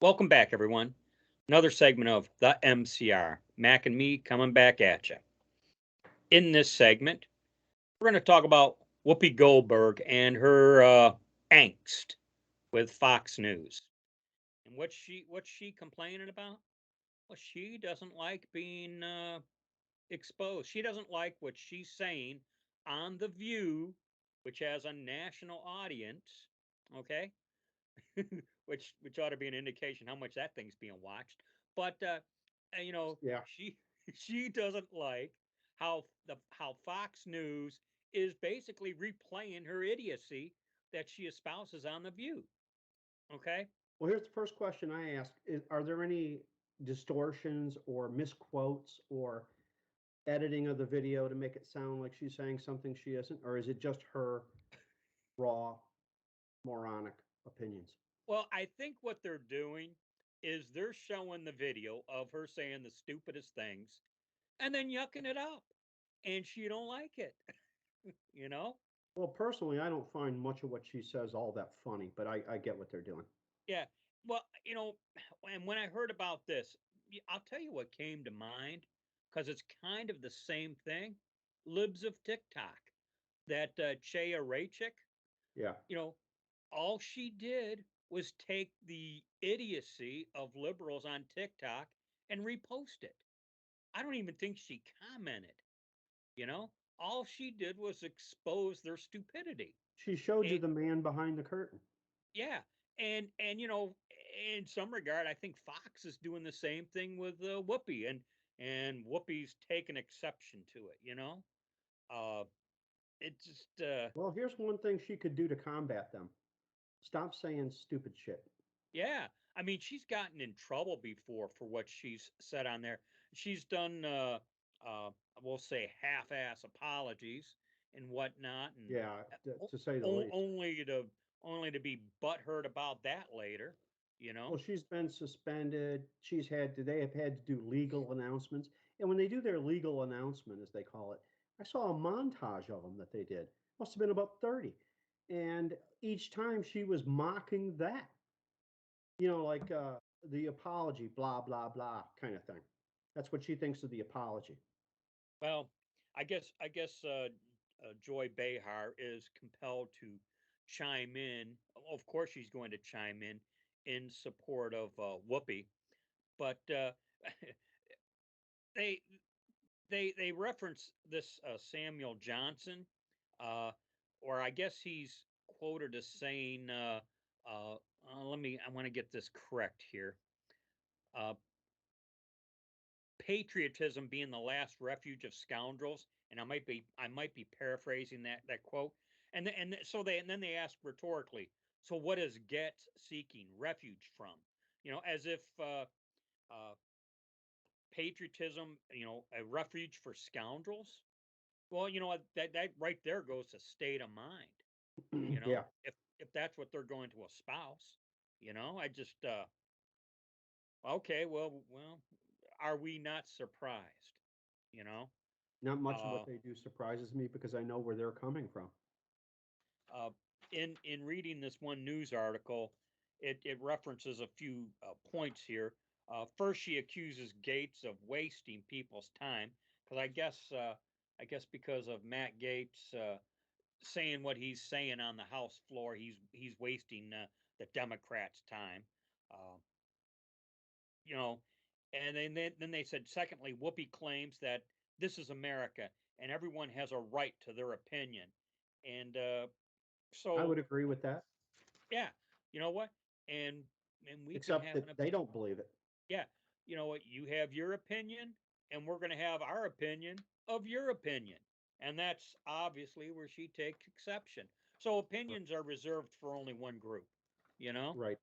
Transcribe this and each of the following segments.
Welcome back, everyone. Another segment of the MCR. Mac and me coming back at you. In this segment, we're going to talk about Whoopi Goldberg and her angst with Fox News. And what's she complaining about? Well, she doesn't like being exposed. She doesn't like what she's saying on The View, which has a national audience. Okay, which ought to be an indication how much that thing's being watched. But Yeah. she she doesn't like how Fox News is basically replaying her idiocy that she espouses on The View. Okay. Well, here's the first question I ask. Are there any distortions or misquotes or editing of the video to make it sound like she's saying something she isn't? Or is it just her raw, moronic opinions? Well, I think what they're doing is they're showing the video of her saying the stupidest things and then yucking it up, and she don't like it. you know. Well, personally, I don't find much of what she says all that funny, but I get what they're doing. Yeah. Well, and when I heard about this, I'll tell you what came to mind because it's kind of the same thing. Libs of TikTok, that Chaya Raichik, Yeah. you know, all she did was take the idiocy of liberals on TikTok and repost it. I don't even think she commented, you know? All she did was expose their stupidity. She showed you And the man behind the curtain. yeah, and in some regard, I think Fox is doing the same thing with Whoopi, and Whoopi's taken exception to it. Uh, it just Well, here's one thing she could do to combat them: stop saying stupid shit. yeah. I mean, she's gotten in trouble before for what she's said on there. She's done, uh, we'll say, half-ass apologies and whatnot, and Yeah, uh, to say the least. only to be butthurt about that later. You Well, know. she's been suspended. They have had to do legal announcements. And when they do their legal announcement, as they call it, I saw a montage of them that they did. Must have been about 30. And each time she was mocking that, like the apology, blah, blah, blah kind of thing. That's what she thinks of the apology. Well, I guess Joy Behar is compelled to chime in. Of course, she's going to chime in support of Whoopi, but they they reference this Samuel Johnson, uh, or I guess he's quoted as saying, uh, I want to get this correct here. Uh, Patriotism being the last refuge of scoundrels, and I might be paraphrasing that quote. And then they ask rhetorically, so what is Getz seeking refuge from? As if uh, patriotism, a refuge for scoundrels. Well, that right there goes to state of mind. Yeah. If that's what they're going to espouse, I just okay, well, are we not surprised? You know, Not much of what uh, they do surprises me because I know where they're coming from. uh, in reading this one news article, it references a few points here. First, she accuses Gates of wasting people's time because I guess because of Matt Gates saying what he's saying on the House floor, he's wasting the Democrats' time. Uh, you know, and then they said, secondly, Whoopi claims that this is America and everyone has a right to their opinion. And I so, would agree with that, yeah, you know what? And and we can except have an that they don't believe it. yeah, you know what? You have your opinion, and we're going to have our opinion of your opinion, and that's obviously where she takes exception. So opinions are reserved for only one group, you know. Right.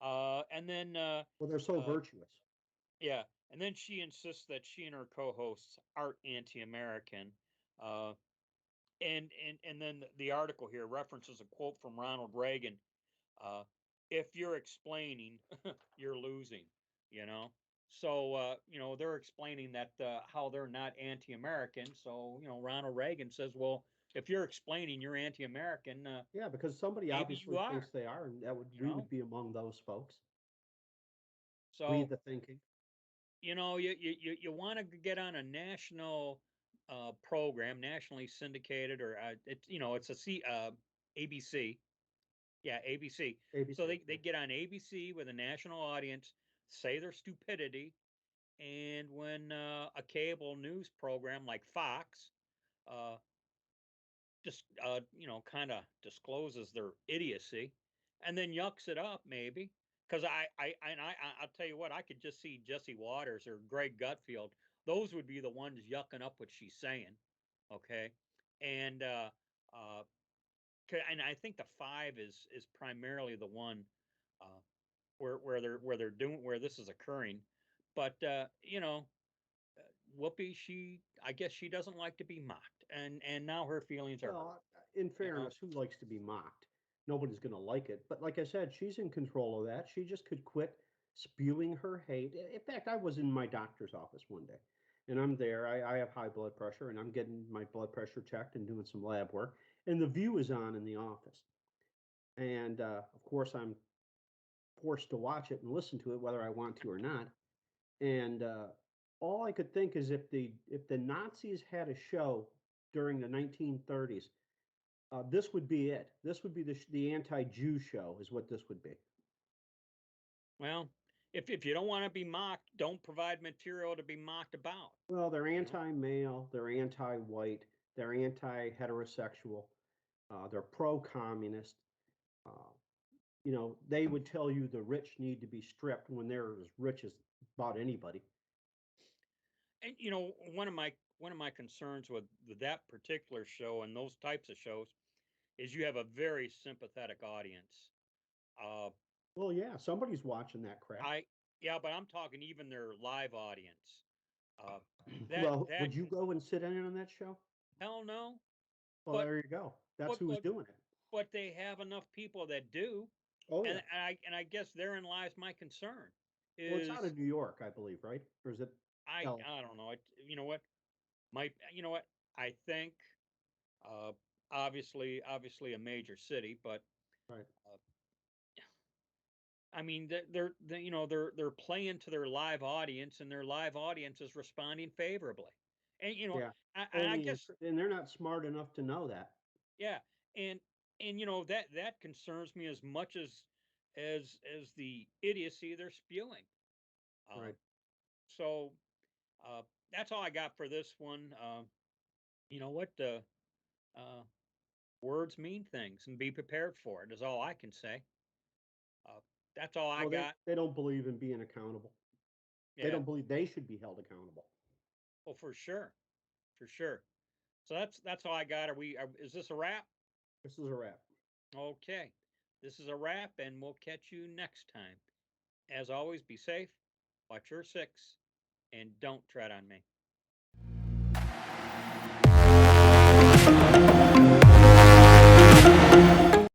And then Well, they're so uh, virtuous. yeah, and then she insists that she and her co-hosts aren't anti-American. Uh, and then the article here references a quote from Ronald Reagan. Uh, if you're explaining, you're losing. You know, so they're explaining that how they're not anti-American. So Ronald Reagan says, well, if you're explaining you're anti-American, Yeah, because somebody maybe you obviously are. thinks they are, and that would You we know, would be among those folks. Lead So, the thinking. you want to get on a national program, nationally syndicated, or it's ABC. Yeah, ABC. So ABC. they get on ABC with a national audience, say their stupidity, and when a cable news program like Fox uh, just kind of discloses their idiocy, and then yucks it up maybe. Because I'll tell you what, I could just see Jesse Waters or Greg Gutfield. Those would be the ones yucking up what she's saying. Okay, and uh, and I think the five is primarily the one uh, where this is occurring. But Whoopi, I guess she doesn't like to be mocked, and now her feelings are hurt. Well, in You know, fairness, who likes to be mocked? Nobody's going to like it. But like I said, she's in control of that. She just could quit spewing her hate. In fact, I was in my doctor's office one day, and I'm there. I have high blood pressure, and I'm getting my blood pressure checked and doing some lab work. And the view is on in the office. And of course, I'm forced to watch it and listen to it, whether I want to or not. And all I could think is if the Nazis had a show during the 1930s, this would be it. This would be the anti-Jew show, is what this would be. well, if you don't want to be mocked, don't provide material to be mocked about. Well, they're You know, anti-male, they're anti-white, they're anti-heterosexual, they're pro-communist. Uh, they would tell you the rich need to be stripped when they're as rich as about anybody. and one of my concerns with that particular show and those types of shows is you have a very sympathetic audience. Uh, Well, yeah, somebody's watching that crap. I Yeah, but I'm talking even their live audience. Uh, that Well, that would you go and sit in on that show? hell no. Well, But there you go. That's but who's but doing it. but they have enough people that do, Oh and yeah. I guess therein lies my concern. Well, it's out Is of New York, I believe, right? Or is it L? I don't know. You know what? You know what? I think uh, obviously a major city, but Right. uh, I mean they're playing to their live audience, and their live audience is responding favorably, and Yeah. I Only guess and they're not smart enough to know that. yeah, and that concerns me as much as the idiocy they're spewing. Uh, Right. so uh, that's all I got for this one. You know what? Uh, Words mean things, and be prepared for it. Is all I can say. Uh, that's all I Well, they got. they don't believe in being accountable. They Yeah. don't believe they should be held accountable. Well, for sure, for sure. So that's all I got. Is this a wrap? This is a wrap. Okay, this is a wrap, and we'll catch you next time. As always, be safe, watch your six, and don't tread on me.